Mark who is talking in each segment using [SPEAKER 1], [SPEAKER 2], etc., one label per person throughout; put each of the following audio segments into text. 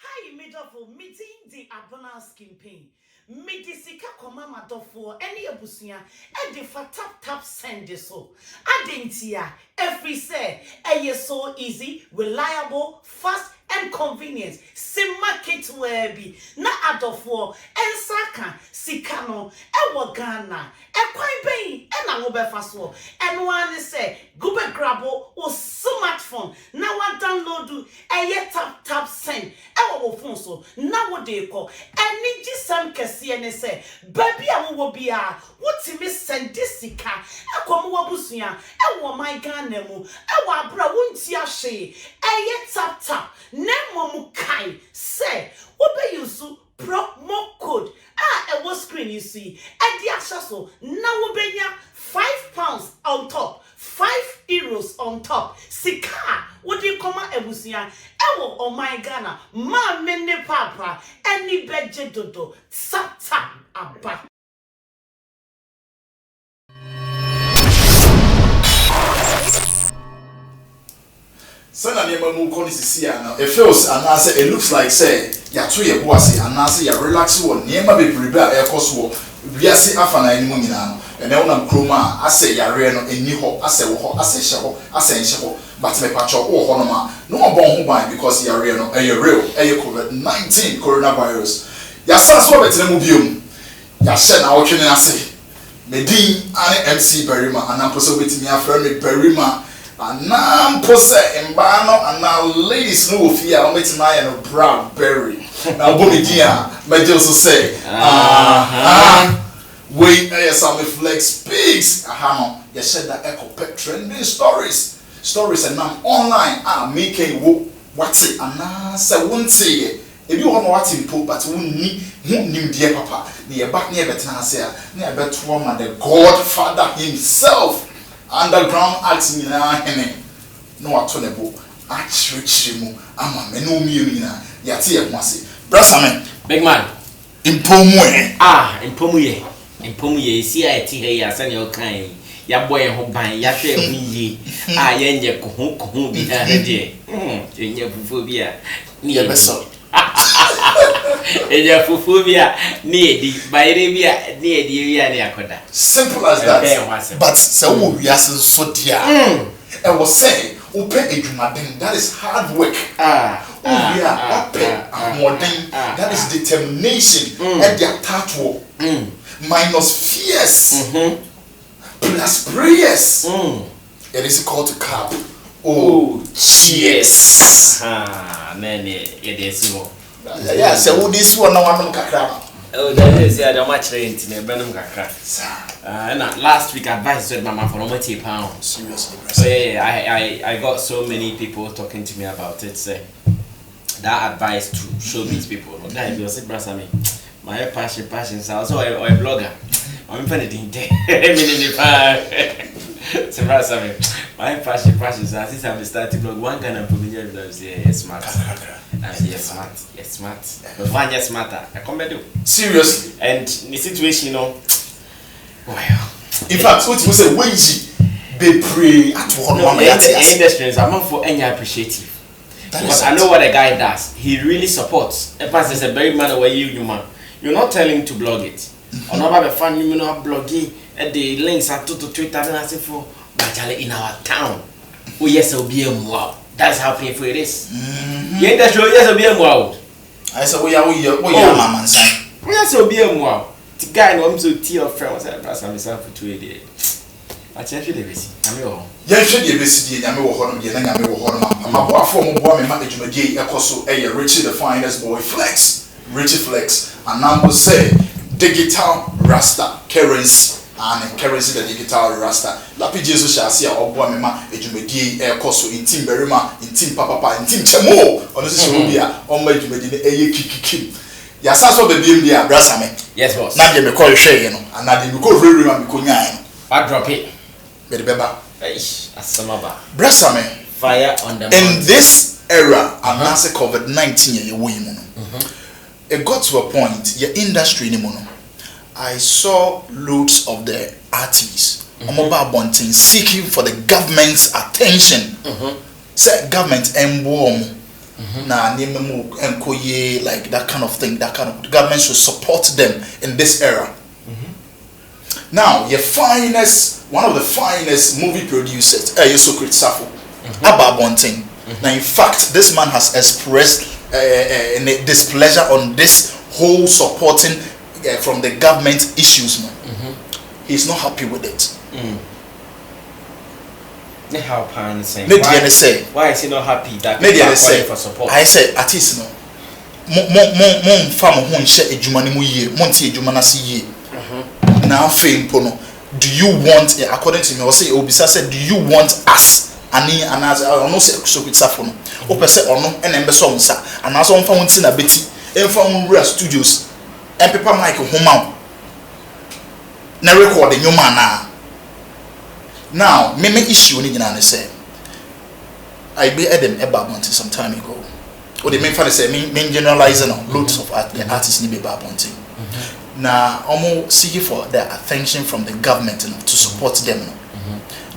[SPEAKER 1] Hi, Midofo, meeting the abdominal skin pain. Medisika komama dofo any abusia e de fa tap send so adentia every say e so easy, reliable, fast and convenient. Sim market where be na adofo ensaka sikano e wo Ghana e kwan ben e na wo befa so eno one say go be grabo o smartphone na wa download e tap send e wo phone so na wo de ko eni gisam kese ne say baby a wo bia wotimi send sika akomo wabusua e wo my Ghana mu e wo abra wonti ahye e tap Nemo kai say obe yusu promo code e was screen you see and the so now obenya £5 on top, €5 on top. Sika what do you come ebusia ewo oh my Ghana ma mene papa any beje dodo tap aba.
[SPEAKER 2] Son of your mum call this now. It feels and I say it looks like say ya to your bossy and I say ya relax one near my be prepare air cost war. We are see afana in Munino and then I'm chroma. I say ya reno in New Hope. I say I say shabo, I say shabo, but me patcho or honoma. No one born who because ya reno a real a COVID-19 coronavirus. Ya sans what it's a mubium. Ya shed our kin and I say Medin and MC Berima and I'm possible me a friend Berima. And now, Posse and Bano, and now, ladies, no fear, I'll meet my and a brown berry. Now, Bomidia, my dear, so say, wait, some flex speaks. You said that echo pet trending stories and now online. Making what's it, and now, say, won't say it. If you want to watch him, but won't need dear papa, near back near Betansia, near Betwoman, the Godfather himself. Underground acting in our henny. No atonebo. Achrichimu. Ama menu mina. Yati mwasi. Brasame.
[SPEAKER 3] Big man.
[SPEAKER 2] Impomwe.
[SPEAKER 3] Impomwe. Impomwe. See I here ya send your kind. Ya boy ho ban. Ya hwe hunyi. Yenye kuhu bi ahede. Yenye fufobia.
[SPEAKER 2] Ni ebeso.
[SPEAKER 3] Yenye fufobia. Ni edi. Bayre bia ni edi ya ni akoda.
[SPEAKER 2] Simple as that. But so we are so dear. I was saying, open edumaden. That is hard work. We are open modern. That is determination. And the attack work. Minus fears. Plus prayers. It is called to cap. Oh, cheers.
[SPEAKER 3] Man, it is more.
[SPEAKER 2] Yeah, so this one no one kakra.
[SPEAKER 3] Oh, that is yeah, the much rent in a benum kakra. Last week I advised Mama for £80.
[SPEAKER 2] Seriously,
[SPEAKER 3] so yeah, I got so many people talking to me about it. Say that advice to show these people. No, that you say, Brasami, my passion. So also a blogger. I'm finna so Brasami, my passion. So since I'm starting blog, one kind of familiar smart. Yes, smart. But one just smarter. I come back.
[SPEAKER 2] Seriously.
[SPEAKER 3] And the situation, wow.
[SPEAKER 2] In fact, what you say, wage be pray at one moment.
[SPEAKER 3] Industry, I'm for any appreciative. Because I know what a guy does. He really supports. A person is a very man where you man. You're not telling him to blog it. Or not have a fan, you know, blogging. And the links are to Twitter and I say for Bajale in our town. Oh yes, it'll be a wow. That's how painful it is. Yeah, that's true. Yes, it'll be a wow.
[SPEAKER 2] I said, we are mama son.
[SPEAKER 3] Yes, it'll be a wow. The guy knows to tea of friends. I pass myself for 2 days. I tell you the basic. I'm your
[SPEAKER 2] yes, should be a basic. I'm your home. I'm your home. My boy from a woman, managed to get a coso, a Richie the finest boy flex. Richie flex. And now will say digital rasta currency. And currency the digital rasta. Lapi Jesus shall see our boy mema ejumedi e koso in team berima in team papa in team chemo on this show be on my ejumedi e kikikim. Ya saso be biem dia brasa me.
[SPEAKER 3] Yes boss.
[SPEAKER 2] Na de me call hwe ye no. And na de me call riri ma me konya no.
[SPEAKER 3] I drop it.
[SPEAKER 2] Be the beba.
[SPEAKER 3] Eish, asamaba.
[SPEAKER 2] Brasa me.
[SPEAKER 3] Fire on the
[SPEAKER 2] in this era and as COVID-19 ye wo yimu no. It got to a point your industry ni mo no. I saw loads of the artists seeking for the government's attention. Say government emboom na nneɛma mu enkoye like that kind of thing, the government should support them in this era. Now, one of the finest movie producers, Socrate Sarfo, about one thing. Now, in fact, this man has expressed displeasure on this whole supporting from the government issues. He's not happy with it.
[SPEAKER 3] Why is he not happy that
[SPEAKER 2] people are
[SPEAKER 3] calling for support?
[SPEAKER 2] I say, at least no. Now, fame pono. Do you want, according to me, I say Obisa said, do you want us? Ani anaze ono se Socrate Sarfo no. O pese ono ene mbe so nsa. Anaze on fa wonti na beti. Emfa wura studios. En paper mic homa. Na record nyoma na. Now, me issue ni nyina ne say. I be Edem Ebabonti some time ago. Or the main fan say me generalizing on loads of artists ni be Babonti. Now, almost seeking for the attention from the government to support them.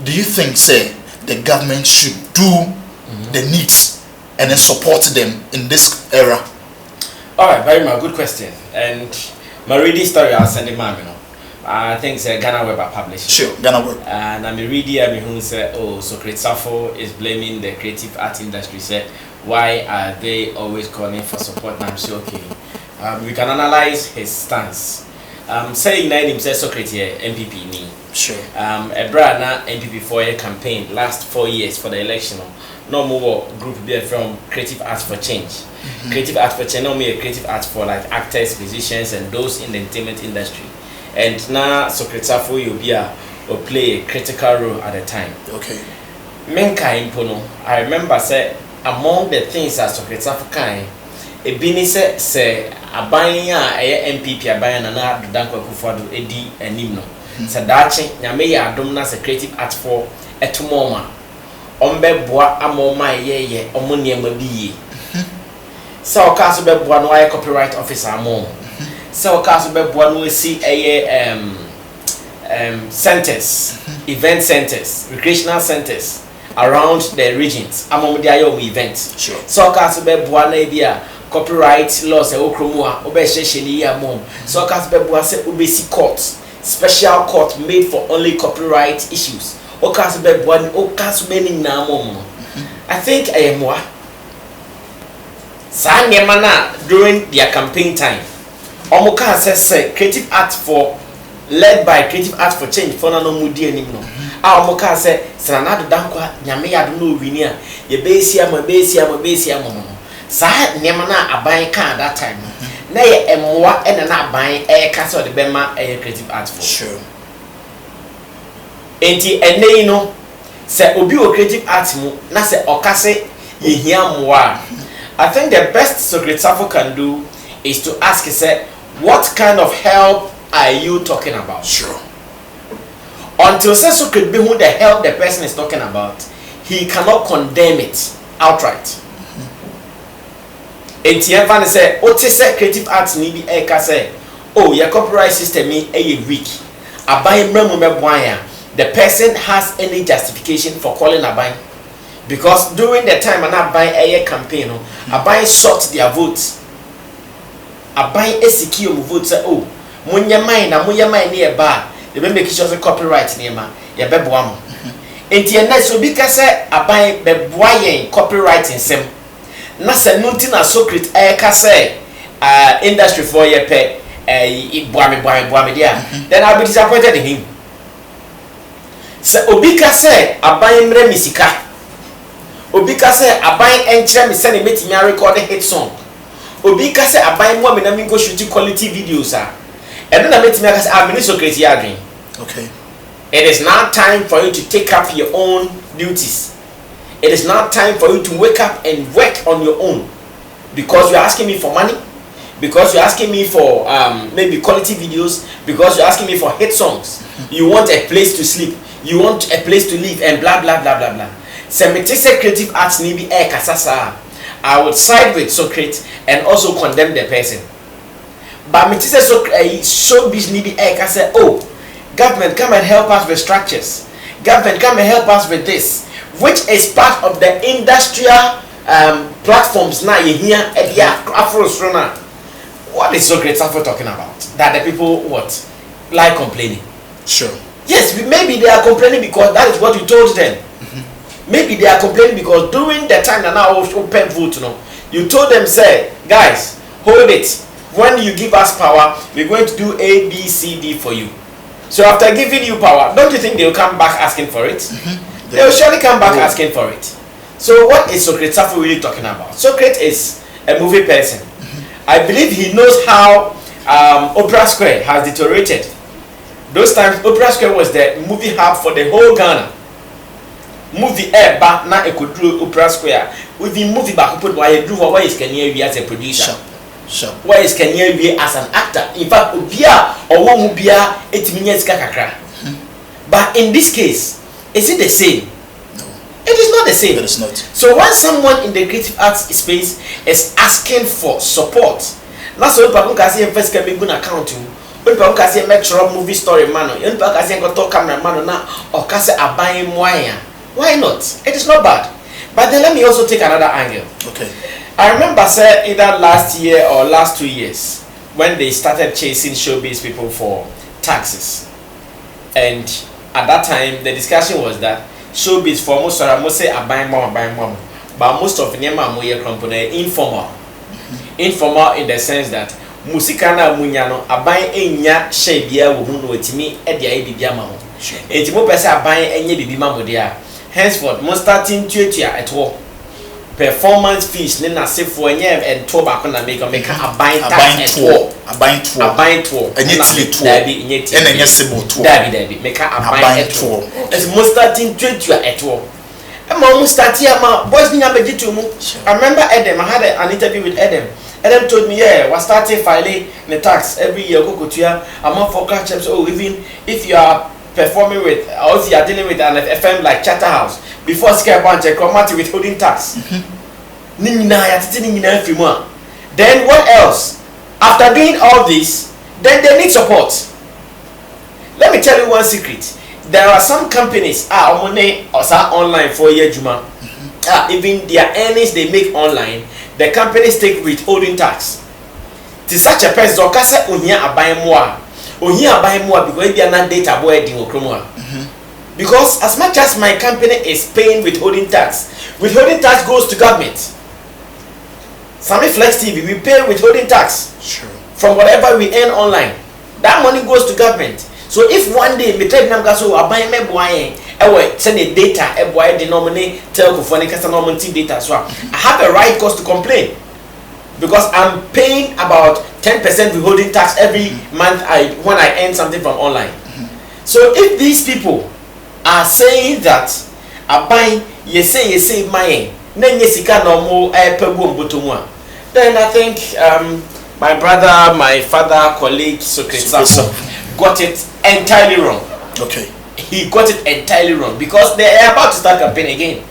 [SPEAKER 2] Do you think, say, the government should do the needs and then support them in this era?
[SPEAKER 3] All right, very much good question. And my reading story, I'll send it, I think it's Ghana Web published.
[SPEAKER 2] Sure, Ghana Web.
[SPEAKER 3] And I'm reading, who said, Socrate Sarfo is blaming the creative art industry. Said, why are they always calling for support? And I'm sure, okay. We can analyze his stance. Saying that himself Socrate here, MPP ni.
[SPEAKER 2] Sure.
[SPEAKER 3] A brand MPP 4-year campaign last 4 years for the election. No more group there from Creative Arts for Change. Creative Arts for Change, no more creative arts for like actors, musicians, and those in the entertainment industry. And now Socrate Sarfo will play a critical role at the time.
[SPEAKER 2] Okay.
[SPEAKER 3] Menka impono. I remember say among the things that Socrate Sarfo can. Ebini se abanya MPP abanya na Danko Akufo-Addo edi anim no se daache nyame ya adom na se creative art for etomoma ombe boa amoma ye omo niam bi ye se o ka so be boa no ay copyright officer amom se o ka so be boa no si centers event centers recreational centers around the regions amom dia yo event
[SPEAKER 2] sure
[SPEAKER 3] se o ka so be boa na bia copyright laws e okromua obeshesheli ya mom so cast bebua say obesi court special court made for only copyright issues o cast bebua o cast many na mom I think ayemwa sa nyemana during their campaign time omuka say creative art for led by Creative Art for Change for no mudi anim no omuka say sanado dankwa nyame ya do no wini a ye besia mo sa nyema na aban kan that time na ye emwa ena na aban ka so de bema creative art for
[SPEAKER 2] sure
[SPEAKER 3] enti ene no se obi o creative art mu na se okase ye hia mwa I think the best Socrate Sarfo can do is to ask say what kind of help are you talking about?
[SPEAKER 2] Sure.
[SPEAKER 3] Until Socrate be who the help the person is talking about, he cannot condemn it outright. Enti enfa say o te say creative arts ni bi e ka say oh your copyright system ni e weak aban mramu meboan ya the person has any justification for calling aban because during the time an aban e campaign no aban sought their votes aban secure mu vote say oh munye man ni e ba they make sure say copyright ni ma ye beboa mo enti en so bi ka say aban beboa yen copyright nsem na se nunti na Socrate ka say industry for ye pe boame dia then I'll be disappointed in him se obi ka say aban mre misika obi ka say aban enchre me se ne metimi record a hit song obi ka say aban mo me na me go shoot quality videos and then I metimi ka say amini Socrate ya adwen
[SPEAKER 2] okay
[SPEAKER 3] it is now time for you to take up your own duties. It is now time for you to wake up and work on your own because you're asking me for money, because you're asking me for maybe quality videos, because you're asking me for hit songs. You want a place to sleep, you want a place to live, and blah blah blah blah blah. Semitese creative arts nibi kasasa. I would side with Socrate and also condemn the person. But Mitise showbiz nibi kasa oh government come and help us with structures. Government come and help us with this. Which is part of the industrial platforms now you hear Afro-Strona. What is Socrate Sarfo talking about? That the people like complaining.
[SPEAKER 2] Sure.
[SPEAKER 3] Yes, maybe they are complaining because that is what you told them. Maybe they are complaining because during the time that now open vote, you told them, say, guys, hold it. When you give us power, we're going to do A, B, C, D for you. So after giving you power, don't you think they will come back asking for it? They will surely come back asking for it. So what is Socrate Sarfo really talking about? Socrate is a movie person. I believe he knows how Opera Square has deteriorated. Those times, Opera Square was the movie hub for the whole Ghana. Movie back now it could do Opera Square. With the movie back, put why you do why is Kenya as a producer.
[SPEAKER 2] Sure.
[SPEAKER 3] Why is Kenya as an actor? In fact, Ubia or one Ubia 8 minutes kakakra. But in this case, is it the same?
[SPEAKER 2] No.
[SPEAKER 3] It is not the same.
[SPEAKER 2] It is not.
[SPEAKER 3] So when someone in the creative arts space is asking for support, that's why people can say first can be good accounting. When people can say make sure movie story man, when people can say go talk camera man now or can say a buying wire. Why not? It is not bad. But then let me also take another angle.
[SPEAKER 2] Okay.
[SPEAKER 3] I remember say either last year or last 2 years when they started chasing showbiz people for taxes. And at that time the discussion was that showbiz for most say a buying mom. But most of them are more informal. Informal in the sense that musikana munyano aban enya shebia wo hu no otimi e dia e bibia ma ho. Enti mo pese aban enye bibi ma mo dia. Henceforth, mo starting tuatua eto performance fees ne na sefo enye ento ba ko na make aban tax eto aban to
[SPEAKER 2] enye tile to
[SPEAKER 3] dabi enye tile
[SPEAKER 2] enye sebo to
[SPEAKER 3] dabi make aban eto es mo starting tuatua eto e mo start here ma boys ni abejitu mu. I remember Edem, I had an interview with Edem. Edem told me, yeah, we started filing the tax every year. I'm not for catch up. So even if you are performing with, or if you are dealing with an FM like Shatta House, before scare bunch and come out withholding tax. Then what else? After doing all this, then they need support. Let me tell you one secret. There are some companies online for a year, Juma. Even their earnings they make online, the companies take withholding tax. To such a person, Okasa Unya abuy more because they are not data boy ding okromwa. Because as much as my company is paying withholding tax goes to government. Sammy Flex TV, we pay withholding tax.
[SPEAKER 2] Sure.
[SPEAKER 3] From whatever we earn online. That money goes to government. So if one day me trade nam gaso abuy me boy send a data boy denominate telco for any customer data so I have a right cause to complain because I'm paying about 10% withholding tax every month when I earn something from online. So if these people are saying that abuy you say my then I think my brother, my father, colleague Socrate Sarfo got it entirely wrong.
[SPEAKER 2] Okay.
[SPEAKER 3] He got it entirely wrong because they are about to start campaign again.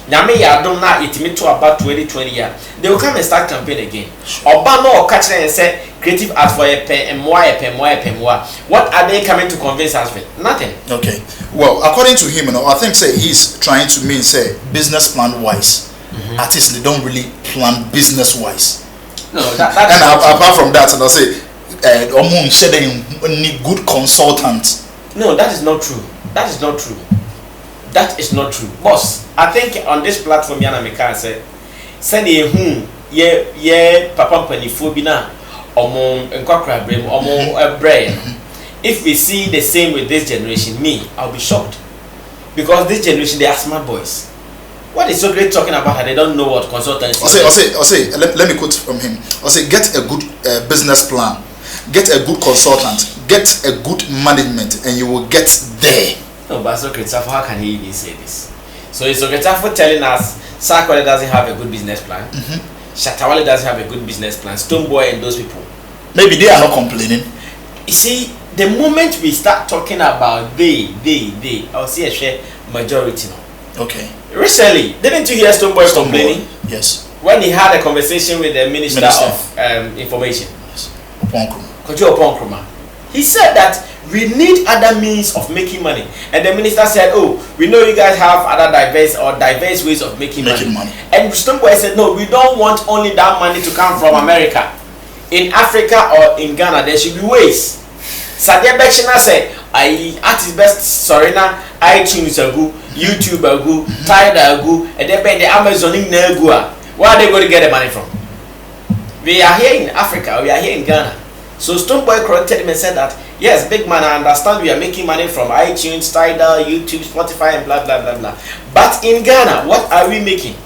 [SPEAKER 3] Nyame ya dom na itimi to about 2020 year. They will come and start campaign again. Oba no catch them and say creative art for a pen. What are they coming to convince us with? Nothing.
[SPEAKER 2] Okay. Well, according to him, I think say he's trying to mean say business plan wise. Artists they don't really plan business wise.
[SPEAKER 3] No, that
[SPEAKER 2] and apart from that, and I say need good consultants.
[SPEAKER 3] No, that is not true. That is not true. That is not true. Boss, I think on this platform Yana Meka said send ye papa panifo bi na omo enkwakra brem omo brain. If we see the same with this generation, I'll be shocked. Because this generation they are smart boys. What is Socrate talking about that they don't know what consultancy is?
[SPEAKER 2] Let me quote from him. Get a good business plan, get a good consultant, get a good management, and you will get there.
[SPEAKER 3] No, but Socrate Sarfo, how can he even say this? So is Socrate Sarfo telling us Socrate doesn't have a good business plan? Shatta doesn't have a good business plan. Stoneboy and those people.
[SPEAKER 2] Maybe they are not complaining.
[SPEAKER 3] You see, the moment we start talking about they, I'll see a share majority now.
[SPEAKER 2] Okay.
[SPEAKER 3] Recently, didn't you hear Stoneboy complaining?
[SPEAKER 2] Yes.
[SPEAKER 3] When he had a conversation with the Minister of Information.
[SPEAKER 2] Yes.
[SPEAKER 3] Kojo Oponkroma. He said that We need other means of making money. And the minister said, oh, we know you guys have other diverse ways of making money. And Stonebwoy said, no, we don't want only that money to come from America. In Africa or in Ghana, there should be ways. Sadia Bekshina said, I at his best, Sorina, iTunes agu, YouTube agu, Tidal agu, and then the Amazon in Negua. Where are they going to get the money from? We are here in Africa, we are here in Ghana. So Stonebwoy corrected him and said that, yes, big man, I understand we are making money from iTunes, Tidal, YouTube, Spotify, and blah, blah, blah, blah. But in Ghana, what are we making?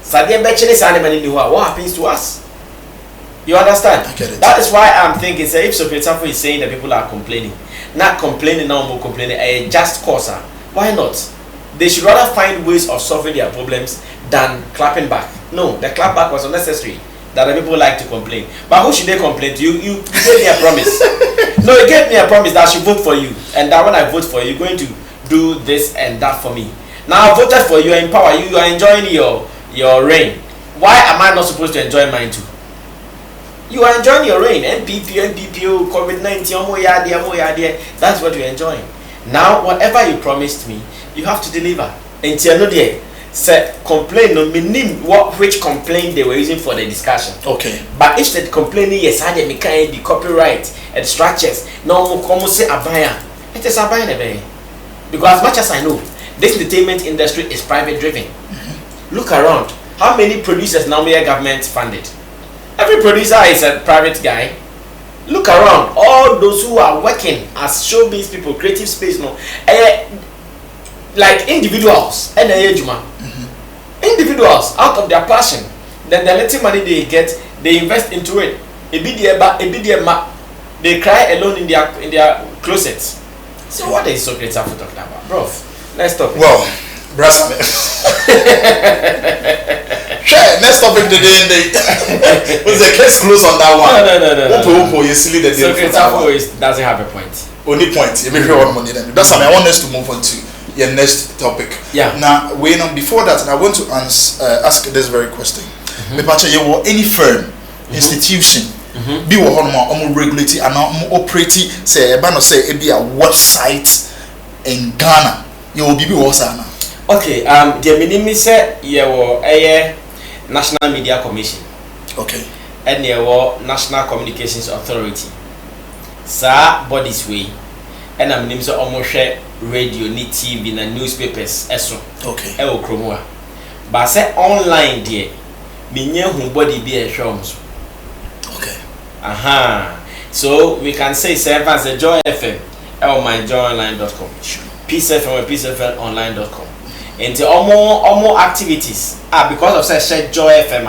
[SPEAKER 3] Sadia Bekshina said, what happens to us? You understand?
[SPEAKER 2] I get it.
[SPEAKER 3] That is why I'm thinking, say, if Socrate is saying that people are complaining, not complaining, no more complaining, a just cause, why not? They should rather find ways of solving their problems than clapping back. No, the clap back was unnecessary. That the people like to complain. But who should they complain to? You gave me a promise. No, you gave me a promise that I should vote for you. And that when I vote for you, you're going to do this and that for me. Now I voted for you, I empower you, you are enjoying your reign. Why am I not supposed to enjoy mine too? You are enjoying your reign. NPPO, COVID-19, that's what you're enjoying. Now, whatever you promised me, you have to deliver. Until no day, say complain no meaning which complaint they were using for the discussion.
[SPEAKER 2] Okay.
[SPEAKER 3] But if they complaining, yes, I did the copyright and structures. No, come say abaya. It is abaya. Because as much as I know, this entertainment industry is private driven. Look around. How many producers now are government funded? Every producer is a private guy. Look around. All those who are working as showbiz people, creative space, no, like individuals, individuals out of their passion. Then the little money they get, they invest into it. They cry alone in their closets. So what is Socrate talking about, bro? Let's stop.
[SPEAKER 2] Well, Brasa. Sure, next topic today. Was the case close on that one?
[SPEAKER 3] No.
[SPEAKER 2] You silly that
[SPEAKER 3] Socrate doesn't have a point.
[SPEAKER 2] Only point. You make one money then. That's I want us to move on to your next topic.
[SPEAKER 3] Yeah.
[SPEAKER 2] Now, before that, I want to ask this very question. You were any firm, institution, be one regulating and operating, say a website in Ghana. You will be Wasana.
[SPEAKER 3] Okay, the minimum say you were a National Media Commission.
[SPEAKER 2] Okay.
[SPEAKER 3] And you were National Communications Authority. Sa bodies way. And I'm named so almost radio, ni TV, na newspapers. Eso.
[SPEAKER 2] Okay.
[SPEAKER 3] Ewo kromwa. But say online there. Minye hu body be a show.
[SPEAKER 2] Okay.
[SPEAKER 3] Aha. So we can say seven as a Joy FM. myjoyonline.com.
[SPEAKER 2] Sure.
[SPEAKER 3] Peace FM peacefmonline.com. And the more activities because of say share Joy FM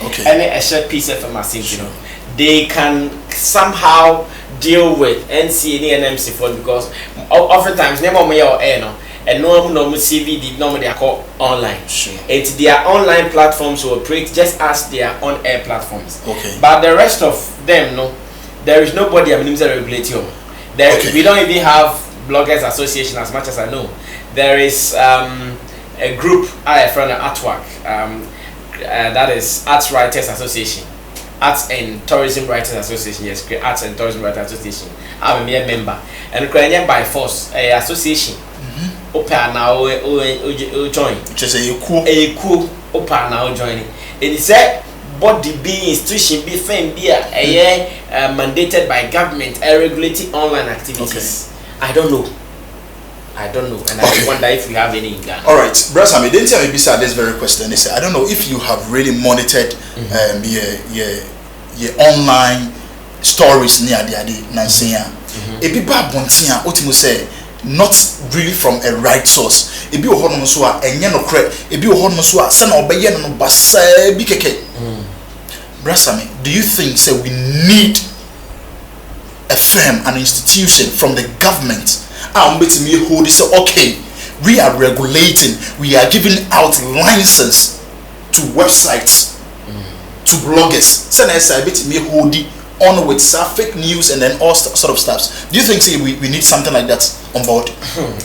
[SPEAKER 2] okay.
[SPEAKER 3] and a share Peace FM you know, they can somehow deal with NCNA and MC4 because oftentimes never more or no and no CVD normally they are called online.
[SPEAKER 2] Sure.
[SPEAKER 3] And their online platforms will operate just as their on-air platforms.
[SPEAKER 2] Okay.
[SPEAKER 3] But the rest of them, no, there is nobody regulating.
[SPEAKER 2] Okay.
[SPEAKER 3] We don't even have Bloggers Association as much as I know. There is a group I from Artwork, that is Arts Writers Association, Arts and Tourism Writers Association. Yes, Arts and Tourism Writers Association. I'm a mere member, and created by force a association. Open now, join.
[SPEAKER 2] Just a
[SPEAKER 3] cool open now joining. It is body be institution be firm be mandated by government regulating online activities. Okay. I don't know, and I wonder if we have any in Ghana.
[SPEAKER 2] All right, Brasami, didn't tell me beside this very question. They say I don't know if you have really monitored your online stories near the Nansia. A people bontia ultimately say not really from a right source. A be honomusua and yano credit. A be honomusua son or bayan no basa bikeke. Brasami, do you think say we need a firm, an institution from the government? Me hold this okay. We are regulating, we are giving out license to websites, to bloggers. Send us a bit me hold on with fake news and then all sort of stuff. Do you think say we need something like that on board?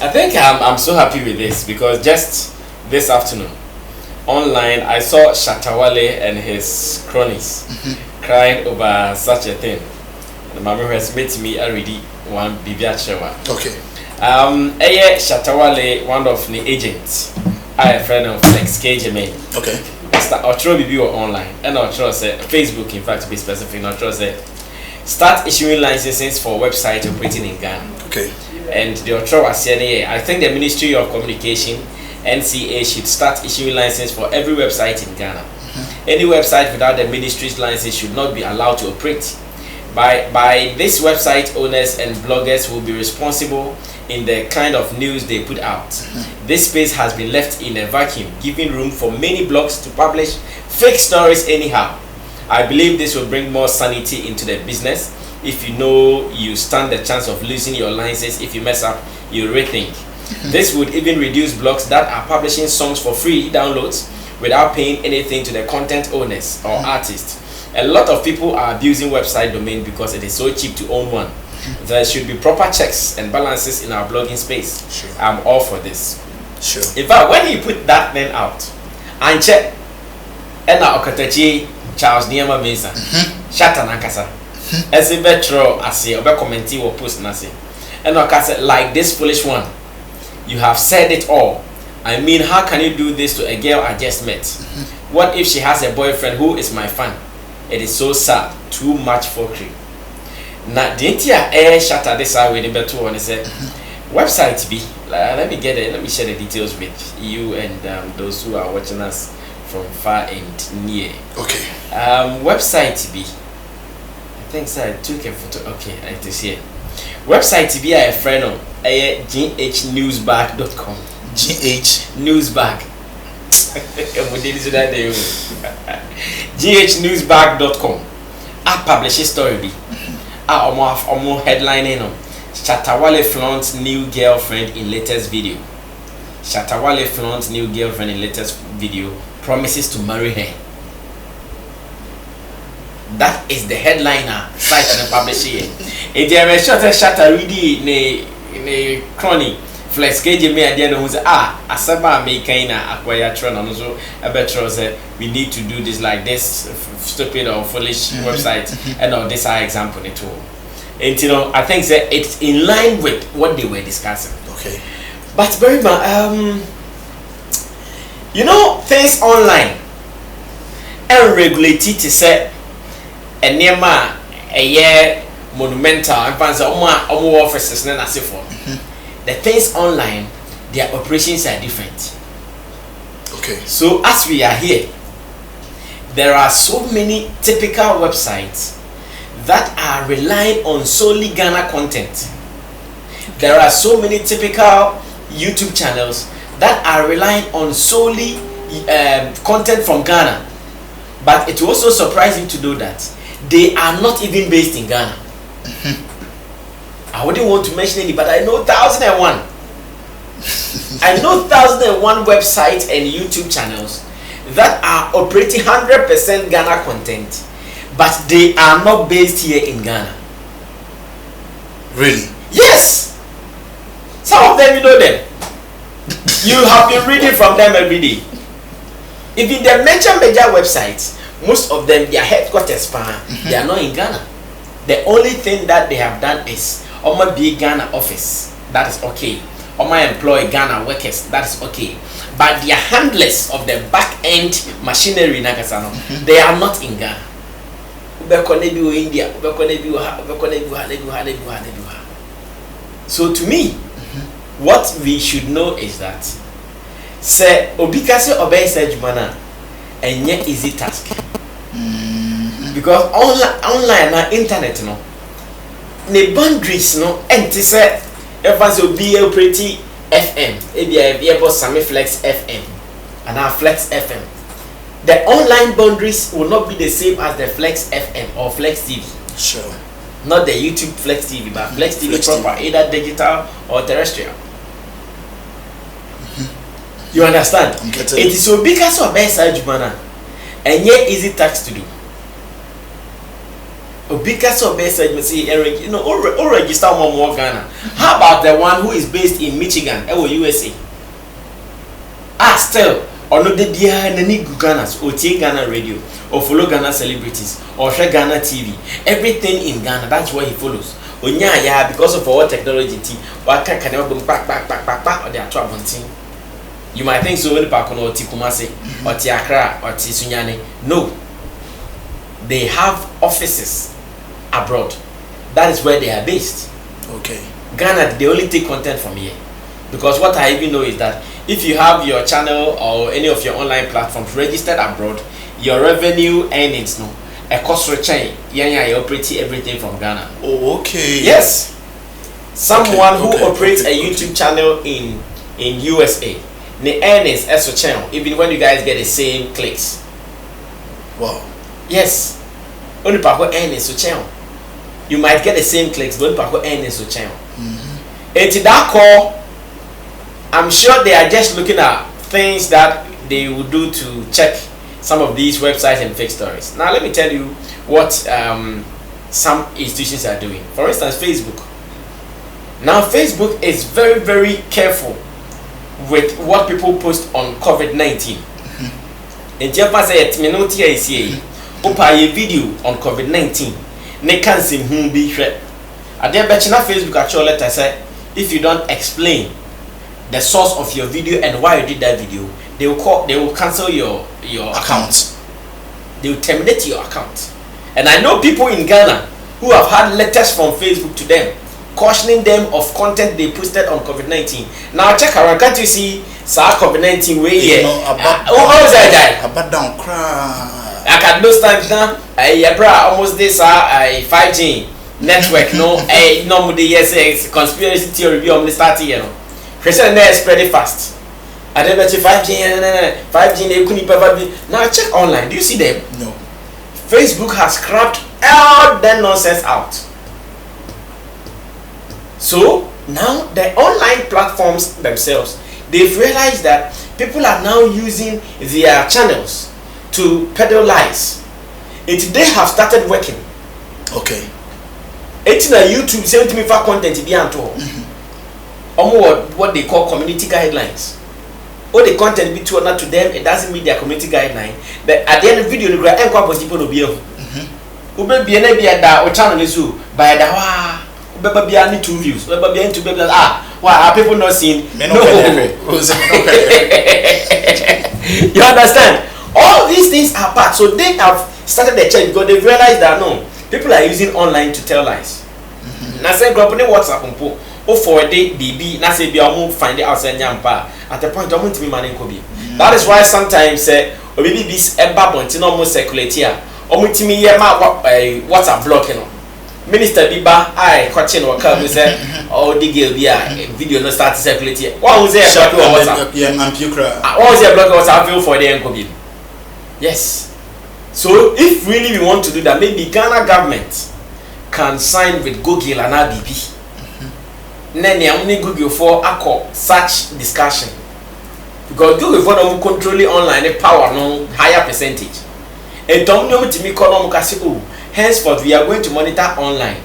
[SPEAKER 3] I think I'm so happy with this because just this afternoon online I saw Shatta Wale and his cronies crying over such a thing. The mama has made me already one bibia chewa.
[SPEAKER 2] Okay.
[SPEAKER 3] Eye Shatta Wale, one of the agents. I a friend of flexxnewspaper.
[SPEAKER 2] Okay.
[SPEAKER 3] Start Otro Bibi online. And Otro say Facebook, in fact, to be specific, Otro say start issuing licenses for websites operating in Ghana.
[SPEAKER 2] Okay.
[SPEAKER 3] And the Otro was saying, I think the Ministry of Communication, NCA, should start issuing licenses for every website in Ghana. Any website without the ministry's license should not be allowed to operate. By this, website owners and bloggers will be responsible in the kind of news they put out. This space has been left in a vacuum, giving room for many blogs to publish fake stories anyhow. I believe this will bring more sanity into the business. If you know you stand the chance of losing your license if you mess up, you rethink. This would even reduce blogs that are publishing songs for free downloads without paying anything to the content owners or artists. A lot of people are abusing website domain because it is so cheap to own one. There should be proper checks and balances in our blogging space.
[SPEAKER 2] Sure.
[SPEAKER 3] I'm all for this.
[SPEAKER 2] Sure.
[SPEAKER 3] In fact, when he put that thing out, and check, and now Okatachi Charles Niema Mesa, Shatta Nankasa, as a betro, I say, or commenting or post Nasi, and Okasa, like this foolish one, you have said it all. I mean, how can you do this to a girl I just met? What if she has a boyfriend who is my fan? It is so sad. Too much fuckery. Now, didn't you Shatta this out with the better one? Said website be. Let me get it. Let me share the details with you and those who are watching us from far and near.
[SPEAKER 2] Okay.
[SPEAKER 3] Website be. I think so. I took a photo. Okay, I have to see it. Website be a friend of ghnewsbag.com.
[SPEAKER 2] GH
[SPEAKER 3] Newsbag. ghnewsbag.com. I publish a story be. Omo headline no. Shatta Wale flaunts new girlfriend in latest video. Shatta Wale flaunts new girlfriend in latest video, promises to marry her. That is the headliner site and publish here. If there is Shatta really ne crony flexxnewspaper me idea no say asaba me kaina acquire tron no so abetro say we need to do this like this stupid or foolish website and all this are example it all. And you know, I think that it's in line with what they were discussing.
[SPEAKER 2] Okay.
[SPEAKER 3] But very much you know, things online and regulated to say a nema a year monumental and fans offices and as for the things online, their operations are different.
[SPEAKER 2] Okay.
[SPEAKER 3] So as we are here, there are so many typical websites that are relying on solely Ghana content. There are so many typical YouTube channels that are relying on solely content from Ghana. But it will also surprise you to know that they are not even based in Ghana. I wouldn't want to mention any, but I know 1001. I know 1001 websites and YouTube channels that are operating 100% Ghana content, but they are not based here in Ghana.
[SPEAKER 2] Really?
[SPEAKER 3] Yes. Some of them, you know them. You have been reading from them every day. Even the major websites, most of them, their headquarters, they are not in Ghana. The only thing that they have done is Oma be Ghana office. That is okay. Oma employ Ghana workers. That is okay. But their handlers of the back end machinery, they are not in Ghana. India. So to me, what we should know is that say obikase obey sejumana and yet easy task. Because online na internet no the boundaries no enti say everyone will be operating FM ebi Sammy Flex FM and our Flex FM. The online boundaries will not be the same as the Flex FM or Flex TV.
[SPEAKER 2] Sure.
[SPEAKER 3] Not the YouTube Flex TV, but Flex TV
[SPEAKER 2] Flex
[SPEAKER 3] proper,
[SPEAKER 2] TV.
[SPEAKER 3] either digital or terrestrial. You understand?
[SPEAKER 2] I'm getting
[SPEAKER 3] It is so because of best jumana and yet easy tax to do. Because of best you know, or register more Ghana. How about the one who is based in Michigan or USA? Still, or no, the dear Nani Ghana's or take Ghana radio or follow Ghana celebrities or share Ghana TV. Everything in Ghana, that's what he follows. Onya ya because of our technology team. What can never boom back or they are trouble team. You might think so when the park or Tikumase or Tiakra or Tisunyane. No. They have offices abroad. That is where they are based.
[SPEAKER 2] Okay.
[SPEAKER 3] Ghana, they only take content from here. Because what I even know is that if you have your channel or any of your online platforms registered abroad, your revenue earnings no a cost chain. You operate everything from Ghana.
[SPEAKER 2] Oh, okay.
[SPEAKER 3] Yes. Someone who operates a YouTube channel in USA, the earnings as a channel, even when you guys get the same clicks.
[SPEAKER 2] Wow.
[SPEAKER 3] Yes. Only people earnings to channel. You might get the same clicks, but only people earnings to channel. And to that call, I'm sure they are just looking at things that they would do to check some of these websites and fake stories. Now let me tell you what some institutions are doing. For instance, Facebook. Now Facebook is very, very careful with what people post on COVID-19. And Jeff said, "Minoti ICA, opa a video on COVID-19. Ne can't seem whom be shred." At the bachelor Facebook actual letter said, if you don't explain the source of your video and why you did that video, they will cancel your account. They will terminate your account. And I know people in Ghana who have had letters from Facebook to them cautioning them of content they posted on COVID-19. Now check around, can't you see COVID-19 way here?
[SPEAKER 2] About down cry.
[SPEAKER 3] I can those times now. Almost this 5G network. No, normally yes, conspiracy theory. We only start here. No, Christian there spread it fast. I don't bet you 5G they couldn't ever be. Now check online. Do you see them?
[SPEAKER 2] No.
[SPEAKER 3] Facebook has scrapped all that nonsense out. So now the online platforms themselves, they've realized that people are now using their channels to peddle lies. They have started working.
[SPEAKER 2] Okay.
[SPEAKER 3] It's na YouTube same to me for content be anto. What they call community guidelines. All the content be to not to them, it doesn't meet their community guideline. But at the end of the video, the great enquire people will be able. Who be be at that channel is who by the wow. Be only 2 views. Be into why are people not seeing? No. You understand? All these things are part. So they have started the change because they realized that no, people are using online to tell lies. Now say group on WhatsApp or for a day BB. Now say be find it outside nyampa. At the point I'm to be manning kobi. That is why sometimes say or maybe this eba bontin almost circulate here. Or me WhatsApp blocking. Minister Biba, I question what come say, oh, the girl be a video no start to circulate here. What was there? WhatsApp?
[SPEAKER 2] Yeah, man, Pukra.
[SPEAKER 3] What was there? Block WhatsApp feel for the Enkobi. Yes. So if really we want to do that, maybe Ghana government can sign with Google and ABB. Then only Google for such discussion because Google for them controlling online the power no higher percentage. And don't know to me call them henceforth, we are going to monitor online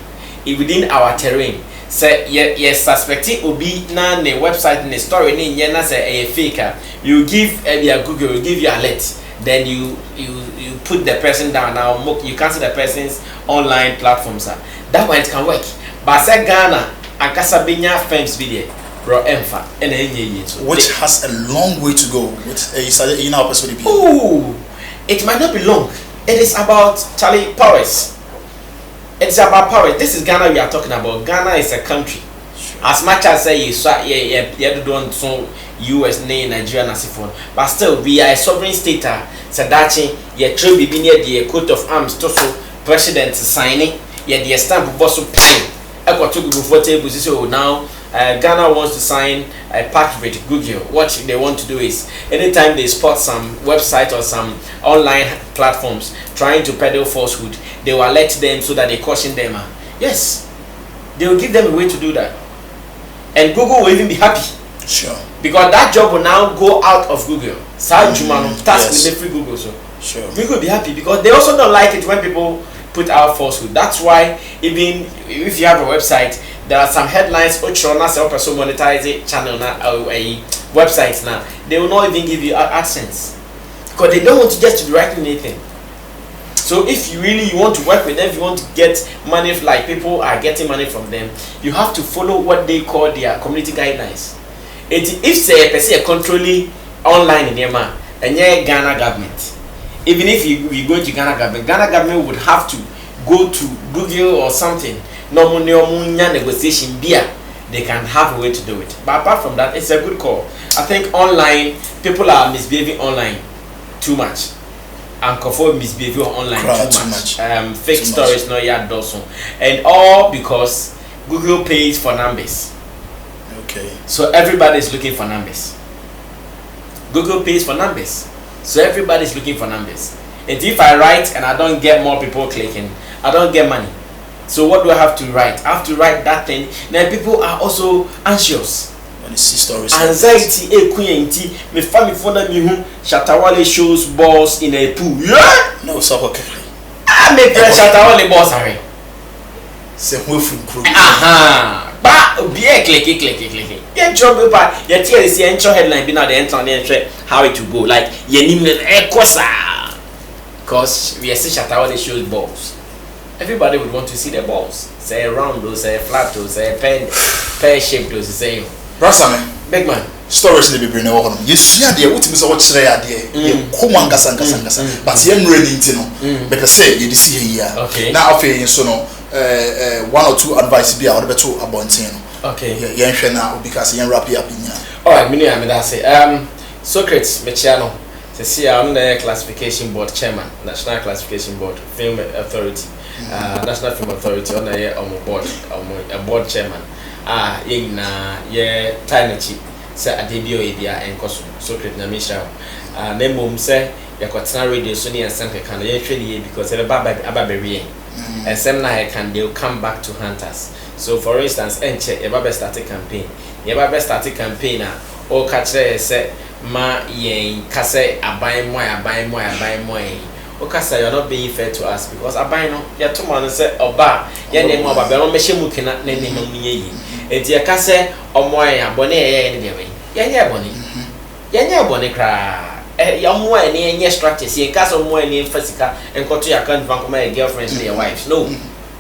[SPEAKER 3] within our terrain. Say yes, suspecting will be now the website in the story in Yena say a faker. You give Google will give you alert. Then you put the person down. Now you cancel the person's online platforms. That one it can work. But say Ghana and Casabina firms video bro emfa and
[SPEAKER 2] which has a long way to go. With in our perspective.
[SPEAKER 3] Oh, it might not be long. It is about Charlie Paris. It's about Paris. This is Ghana we are talking about. Ghana is a country. As much as say you don't so US, Nigeria, and so on. But still, we are a sovereign state. Sadachi, you should be near the coat of arms to so president signing. Yet the stamp of also pen. I got to go for table. So now Ghana wants to sign a pact with Google. What they want to do is anytime they spot some website or some online platforms trying to peddle falsehood, they will alert them so that they caution them. Yes, they will give them a way to do that, and Google will even be happy.
[SPEAKER 2] Sure.
[SPEAKER 3] Because that job will now go out of Google. Task will be free Google. So
[SPEAKER 2] sure.
[SPEAKER 3] Google will be happy because they also don't like it when people put out falsehood. That's why even if you have a website, there are some headlines which are not also monetize it channel now or a website now. They will not even give you AdSense because they don't want to just to be writing anything. So if you really want to work with them, if you want to get money, like people are getting money from them, you have to follow what they call their community guidelines. If say a person controlling online in Myanmar and Ghana government, even if you go to Ghana government would have to go to Google or something. No negotiation beer, they can have a way to do it. But apart from that, it's a good call. I think online people are misbehaving online too much. And conform misbehavior online too much. Fake stories no yet also. And all because Google pays for numbers.
[SPEAKER 2] Okay.
[SPEAKER 3] So everybody is looking for numbers. Google pays for numbers. So everybody is looking for numbers. And if I write and I don't get more people clicking, I don't get money. So what do I have to write? I have to write that thing. Then people are also anxious.
[SPEAKER 2] When you see stories.
[SPEAKER 3] Anxiety, me family phone me who Shatta Wale shows balls in a pool. Yeah?
[SPEAKER 2] No, Socrate.
[SPEAKER 3] I make Shatta Wale balls are.
[SPEAKER 2] Say who from crew.
[SPEAKER 3] Aha. But be a clicky. Yeah, job paper. Yeah, tell the entry headline be now the entry on the entry how it will go. Like ye name kosa. Because we see Shatta Wale shows balls. Everybody would want to see the balls. Say round those, say flat those, say pear shaped those, say.
[SPEAKER 2] Brasame.
[SPEAKER 3] Big man.
[SPEAKER 2] Stories need to be bring over them. You see idea what is what try idea. You come on gasa. But you really need to know. Because say you see here.
[SPEAKER 3] Okay.
[SPEAKER 2] Now after you so no one or two advice be out better about you.
[SPEAKER 3] Okay.
[SPEAKER 2] Yeah, you now because you wrap up in here.
[SPEAKER 3] All right, me that say. Socrate Mechiano. See, I'm the classification board chairman, National Classification Board, Film Authority, National Film Authority. On the board, a board chairman. Yeah, tiny chip. Say a debut idea and costume. Socrate na Michelle. Name say you got radio Sony and Sammy can actually because they're baby. And some night can they'll come back to hunt us. So for instance, Enche, a baby started campaign. Your baby started campaign or catch say ma yen kase aban more. Okasa you're not being fair to us because aban no ya to man say oba ya name oba be no mehye muke na name mu yi enti ya kase omo ya bone ye ne de we ya nya bone kra ya mo ene nye structures ye kase omo ene fasika enkoto ya kan van kuma girlfriends and their wives no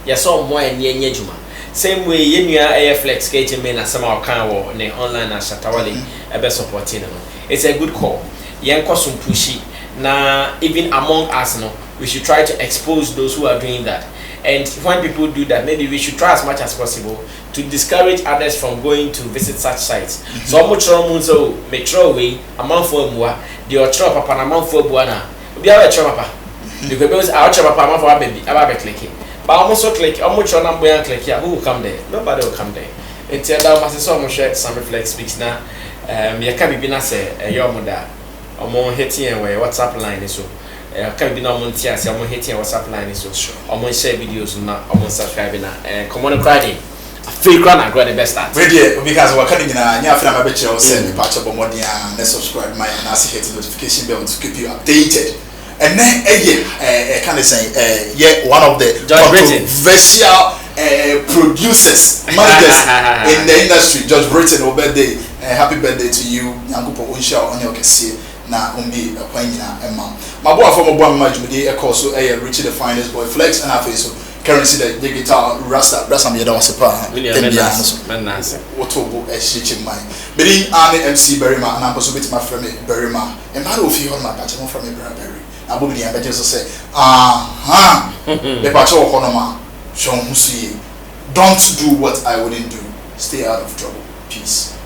[SPEAKER 3] ya so omo ene nye juma same way ye nua flexxnewspaper me na sama kan wo ne online na Shatta Wale ebe supporting no. It's a good call. Yenko some pushy. Now, even among us, no, we should try to expose those who are doing that. And when people do that, maybe we should try as much as possible to discourage others from going to visit such sites. So much so metro way among for mua, the otro papa among for buana. Be our papa. Because our papa for baby, about clicking. But almost so click, almost on number and click here. Who will come there? Nobody will come there. Until that was so much some reflex speaks now. Ya can be na say your mother omo hitting and WhatsApp line so can be no montia say omo hitting WhatsApp line so omo share videos na omo subscribe na come on Friday free crown and the best start
[SPEAKER 2] ready because we can na nya after my be chere say me patch up omo dia na subscribe my and hit the notification bell to keep you updated and then can say one of the controversial producers, managers in the industry, Judge Britain, birthday, happy birthday to you. Nyangupo unsha on your kesi na umbi kwanyina emma. Maboa from Obama majumudi ekoso Richie the finest boy flex and afeso currency the digital rasta me da wasepa.
[SPEAKER 3] Menance.
[SPEAKER 2] Wotobo eshichi mai. Bidi ani MC Berima and amposo bit my friend Berima. And how do you feel my patch from Berry? Abu bi am just say the patch of honoma. Don't do what I wouldn't do. Stay out of trouble. Peace.